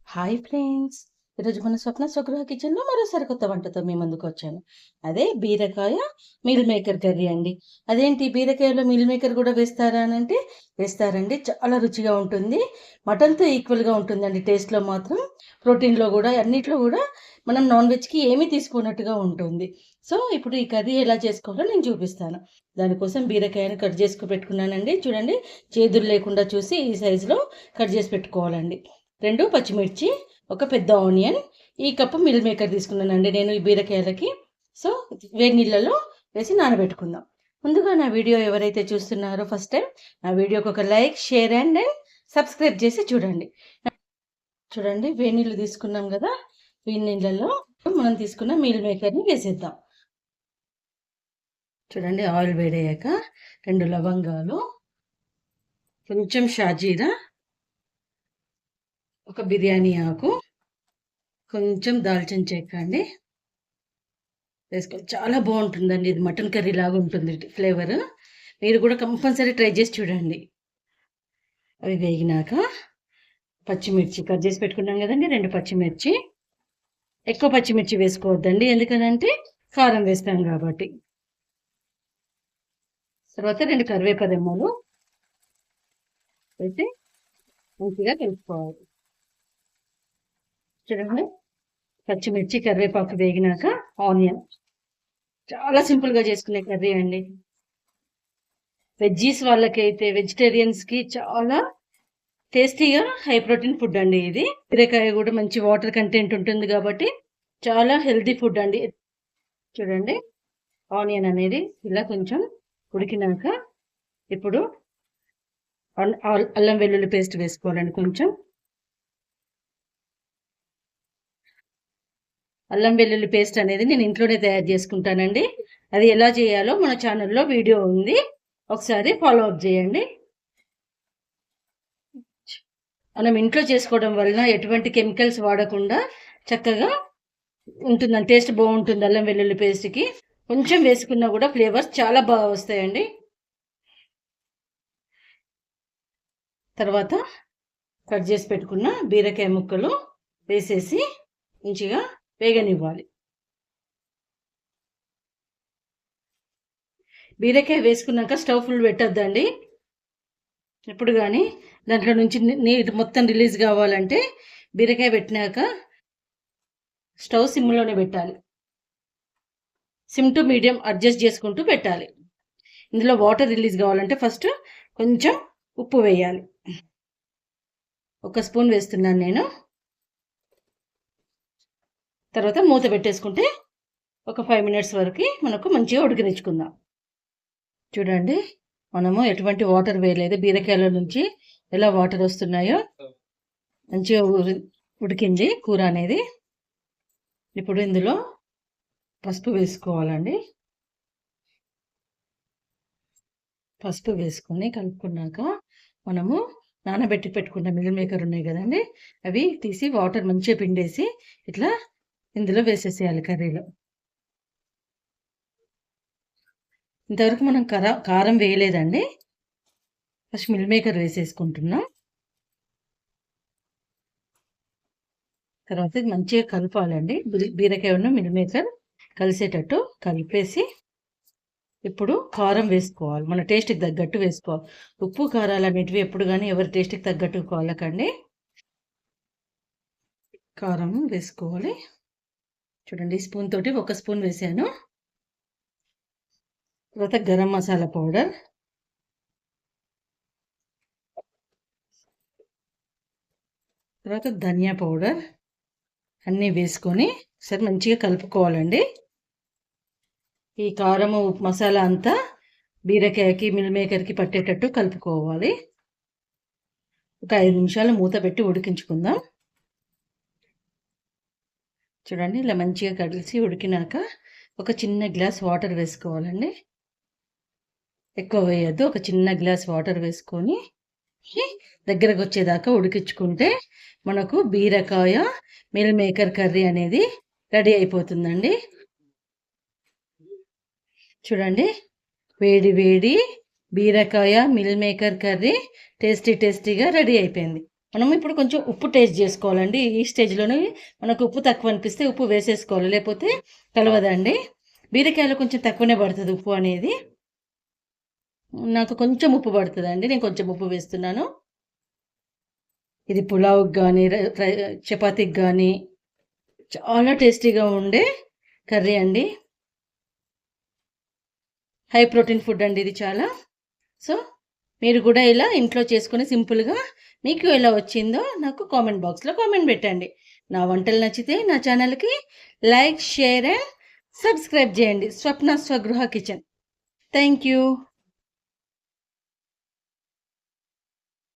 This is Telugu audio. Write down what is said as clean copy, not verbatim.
Hi friends! ఈరోజు మన స్వప్న స్వగృహ కిచెన్‌లో మరో సరికొత్త వంటతో మీ ముందుకొచ్చాను. అదే బీరకాయ మీల్ మేకర్ కర్రీ అండి. అదేంటి బీరకాయలో మీల్ మేకర్ గూడా వేస్తారా అనంటే, వేస్తారండి. చాలా రుచిగా ఉంటుంది. మటన్‌తో ఈక్వల్‌గా ఉంటుందండి టేస్ట్‌లో మాత్రం. ప్రోటీన్‌లో గూడా అన్నిట్లో గూడా మనం నాన్ వెజ్‌కి ఏమీ తీసుకోనట్టుగా ఉంటుంది. సో, ఇప్పుడు ఈ కర్రీ ఎలా చేసుకోవాలో నేను చూపిస్తాను. దానికోసం బీరకాయని కట్ చేసుకు పెట్టుకున్నానండి. చూడండి, చేదులు లేకుండా చూసి ఈ సైజులో కట్ చేసి పెట్టుకోవాలండి. 2 పచ్చిమిర్చి, ఒక పెద్ద ఆనియన్, ఈ కప్పు మిల్ మేకర్ తీసుకున్నానండి నేను ఈ బీరకాయలకి. సో, వేడి నీళ్ళలో వేసి నానబెట్టుకుందాం. ముందుగా నా వీడియో ఎవరైతే చూస్తున్నారో ఫస్ట్ టైం, నా వీడియోకి ఒక లైక్, షేర్ అండ్ సబ్స్క్రైబ్ చేసి చూడండి. చూడండి, వేడి నీళ్ళు తీసుకున్నాం కదా, వేడి నీళ్ళలో మనం తీసుకున్న మీల్ మేకర్ని వేసేద్దాం. చూడండి, ఆయిల్ వేడయ్యాక 2 లవంగాలు, కొంచెం షాజీరా, ఒక బిర్యానీ ఆకు, కొంచెం దాల్చిన చెక్క అండి వేసుకోవాలి. చాలా బాగుంటుందండి. ఇది మటన్ కర్రీ లాగా ఉంటుంది ఫ్లేవర్. మీరు కూడా కంపల్సరీ ట్రై చేసి చూడండి. అవి వేగినాక పచ్చిమిర్చి కట్ చేసి పెట్టుకున్నాం కదండి, 2 పచ్చిమిర్చి. ఎక్కువ పచ్చిమిర్చి వేసుకోవద్దండి, ఎందుకనంటే కారం వేస్తాం కాబట్టి. తర్వాత 2 కరివేప రెమ్మలు వేసి మంచిగా కలుపుకోవాలి. చూడండి, పచ్చిమిర్చి కరివేపాకు వేగినాక ఆనియన్. చాలా సింపుల్గా చేసుకునే కర్రీ అండి. వెజ్జీస్ వాళ్ళకైతే, వెజిటేరియన్స్కి చాలా టేస్టీగా హై ప్రోటీన్ ఫుడ్ అండి ఇది. బీరకాయ కూడా మంచి వాటర్ కంటెంట్ ఉంటుంది కాబట్టి చాలా హెల్తీ ఫుడ్ అండి. చూడండి, ఆనియన్ అనేది ఇలా కొంచెం ఉడికినాక ఇప్పుడు అల్లం వెల్లుల్లి పేస్ట్ వేసుకోవాలండి. కొంచెం అల్లం వెల్లుల్లి పేస్ట్ అనేది నేను ఇంట్లోనే తయారు చేసుకుంటానండి. అది ఎలా చేయాలో మన ఛానల్లో వీడియో ఉంది, ఒకసారి ఫాలో అప్ చేయండి. మనం ఇంట్లో చేసుకోవడం వలన ఎటువంటి కెమికల్స్ వాడకుండా చక్కగా ఉంటుందండి. టేస్ట్ బాగుంటుంది. అల్లం వెల్లుల్లి పేస్ట్కి కొంచెం వేసుకున్నా కూడా ఫ్లేవర్స్ చాలా బాగా వస్తాయండి. తర్వాత కట్ చేసి పెట్టుకున్న బీరకాయ ముక్కలు వేసేసి మంచిగా వేగనివ్వాలి. బీరకాయ వేసుకున్నాక స్టవ్ ఫుల్ పెట్టద్దండి. ఎప్పుడు కానీ దాంట్లో నుంచి నీరు మొత్తం రిలీజ్ కావాలంటే బీరకాయ పెట్టినాక స్టవ్ సిమ్లోనే పెట్టాలి. సిమ్ టు మీడియం అడ్జస్ట్ చేసుకుంటూ పెట్టాలి. ఇందులో వాటర్ రిలీజ్ కావాలంటే ఫస్ట్ కొంచెం ఉప్పు వేయాలి. 1 స్పూన్ వేస్తున్నాను నేను. తర్వాత మూత పెట్టేసుకుంటే ఒక 5 మినిట్స్ వరకు మనకు మంచిగా ఉడికించుకుందాం. చూడండి, మనము ఎటువంటి వాటర్ వేయలేదు. బీరకాయల నుంచి ఎలా వాటర్ వస్తున్నాయో మంచిగా ఉడికింది కూర అనేది. ఇప్పుడు ఇందులో పసుపు వేసుకోవాలండి. పసుపు వేసుకొని కలుపుకున్నాక మనము నానబెట్టి పెట్టుకున్న మిల్ మేకర్ ఉన్నాయి కదండి, అవి తీసి వాటర్ మంచిగా పిండేసి ఇట్లా ఇందులో వేసేసేయాలి కర్రీలో. ఇంతవరకు మనం కారం వేయలేదండి. ఫస్ట్ మిల్ మేకర్ వేసేసుకుంటున్నాం. తర్వాత ఇది మంచిగా కలపాలండి. బీరకాయ ఉన్న మిల్ మేకర్ కలిసేటట్టు కలిపేసి ఇప్పుడు కారం వేసుకోవాలి. మన టేస్ట్కి తగ్గట్టు వేసుకోవాలి. ఉప్పు కారాలు అనేటివి ఎప్పుడు కానీ ఎవరి టేస్ట్కి తగ్గట్టు కావాలకండి. కారం వేసుకోవాలి. చూడండి, స్పూన్ తోటి 1 స్పూన్ వేసాను. తర్వాత గరం మసాలా పౌడర్, తర్వాత ధనియా పౌడర్ అన్నీ వేసుకొని ఒకసారి మంచిగా కలుపుకోవాలండి. ఈ కారము మసాలా అంతా బీరకాయకి మిల్ మేకర్కి పట్టేటట్టు కలుపుకోవాలి. ఒక 5 నిమిషాలు మూత పెట్టి ఉడికించుకుందాం. చూడండి, ఇలా మంచిగా కలిసి ఉడికినాక ఒక చిన్న గ్లాస్ వాటర్ వేసుకోవాలండి. ఎక్కువ వేయద్దు. ఒక చిన్న గ్లాస్ వాటర్ వేసుకొని దగ్గరకు వచ్చేదాకా ఉడికించుకుంటే మనకు బీరకాయ మిల్ మేకర్ కర్రీ అనేది రెడీ అయిపోతుందండి. చూడండి, వేడి వేడి బీరకాయ మిల్ మేకర్ కర్రీ టేస్టీగా రెడీ అయిపోయింది. మనం ఇప్పుడు కొంచెం ఉప్పు టేస్ట్ చేసుకోవాలండి. ఈ స్టేజ్‌లోనే మనకు ఉప్పు తక్కువ అనిపిస్తే ఉప్పు వేసేసుకోవాలి. లేకపోతే కలవదండి. బీరకాయలో కొంచెం తక్కువనే పడుతది ఉప్పు అనేది. నాకు కొంచెం ఉప్పు పడుతదండి. నేను కొంచెం ఉప్పు వేస్తున్నాను. ఇది పులావ్‌కి గానీ, చపాతీకి గానీ చాలా టేస్టీగా ఉండే కర్రీ అండి. హై ప్రోటీన్ ఫుడ్ అండి ఇది చాలా. సో, మీరు కూడా ఇలా ఇంట్లో చేసుకొని సింపుల్‌గా మీకు ఎలా వచ్చిందో నాకు కామెంట్ బాక్స్‌లో కామెంట్ పెట్టండి. నా వంటలు నచ్చితే నా ఛానల్‌కి లైక్, షేర్ అండ్ సబ్స్క్రైబ్ చేయండి. స్వప్న స్వగృహ కిచెన్. Thank you.